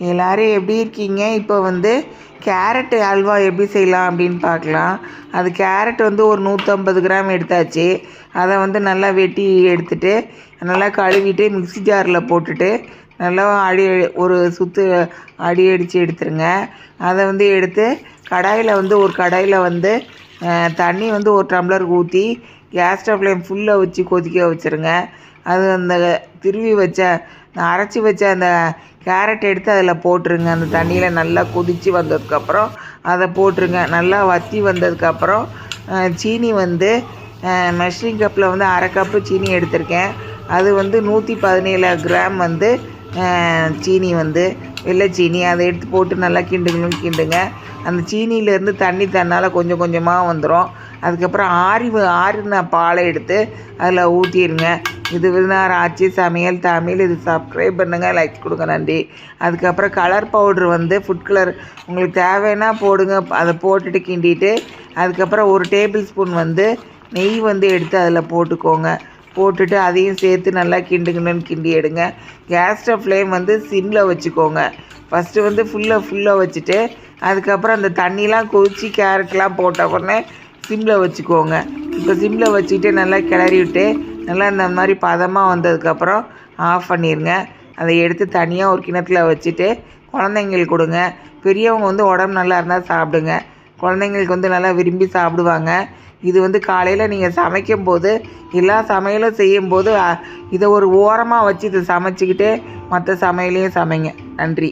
எல்லோரும் எப்படி இருக்கீங்க? இப்போ வந்து கேரட் அல்வா எப்படி செய்யலாம் அப்படின்னு பார்க்கலாம். அது கேரட் வந்து ஒரு 150 கிராம் எடுத்தாச்சு. அதை வந்து நல்லா வெட்டி எடுத்துட்டு நல்லா கழுவிட்டு மிக்ஸி ஜாரில் போட்டுட்டு நல்லா ஒரு சுற்று அடி அடித்து எடுத்துருங்க. அதை வந்து எடுத்து ஒரு கடாயில் வந்து தண்ணி வந்து ஒரு டம்ளர் ஊற்றி கேஸ் ஸ்டவ் ஃப்ளேம் ஃபுல்லாக வச்சு கொதிக்க வச்சுருங்க. அது அந்த அரைச்சி வச்ச அந்த கேரட் எடுத்து அதில் போட்டுருங்க. அந்த தண்ணியில் நல்லா கொதித்து வந்ததுக்கப்புறம் அதை போட்டுருங்க. நல்லா வற்றி வந்ததுக்கப்புறம் சீனி வந்து மெஷரிங் கப்பில் வந்து அரை கப்பு சீனி எடுத்திருக்கேன். அது வந்து 117 கிராம் வந்து சீனி வந்து வெள்ளை சீனி. அதை எடுத்து போட்டு நல்லா கிண்டுங்க. அந்த சீனியிலேருந்து தண்ணி தன்னால் கொஞ்சம் கொஞ்சமாக வந்துடும். அதுக்கப்புறம் ஆறின பாலை எடுத்து அதில் ஊற்றிடுங்க. இது விருந்தார் ஆச்சி சமையல் தமிழ். இது சப்ஸ்கிரைப் பண்ணுங்கள், லைக் கொடுங்க, நன்றி. அதுக்கப்புறம் கலர் பவுட்ரு வந்து ஃபுட் கலர் உங்களுக்கு தேவைன்னா போடுங்க. அதை போட்டுட்டு கிண்டிட்டு அதுக்கப்புறம் 1 டேபிள் ஸ்பூன் வந்து நெய் வந்து எடுத்து அதில் போட்டுட்டு அதையும் சேர்த்து நல்லா கிண்டி எடுங்க. கேஸ் ஸ்டவ் ஃப்ளேம் வந்து சிம்மில் வச்சுக்கோங்க. ஃபஸ்ட்டு வந்து ஃபுல்லாக வச்சுட்டு அதுக்கப்புறம் அந்த தண்ணிலாம் கொதித்து கேரட்லாம் போட்ட உடனே சிம்மில் வச்சுக்கோங்க. இப்போ சிம்மில் வச்சுக்கிட்டு நல்லா கிளறி விட்டு நல்லா இந்த மாதிரி பதமாக வந்ததுக்கப்புறம் ஆஃப் பண்ணிடுங்க. அதை எடுத்து தனியாக ஒரு கிணத்துல வச்சுட்டு குழந்தைங்களுக்கு கொடுங்க. பெரியவங்க வந்து உடம்பு நல்லா இருந்தால் சாப்பிடுங்க. குழந்தைங்களுக்கு வந்து நல்லா விரும்பி சாப்பிடுவாங்க. இது வந்து காலையில் நீங்கள் சமைக்கும்போது எல்லா சமையலும் செய்யும்போது இதை ஒரு ஓரமாக வச்சு இதை சமைச்சிக்கிட்டு மற்ற சமையலையும் சமைங்க. நன்றி.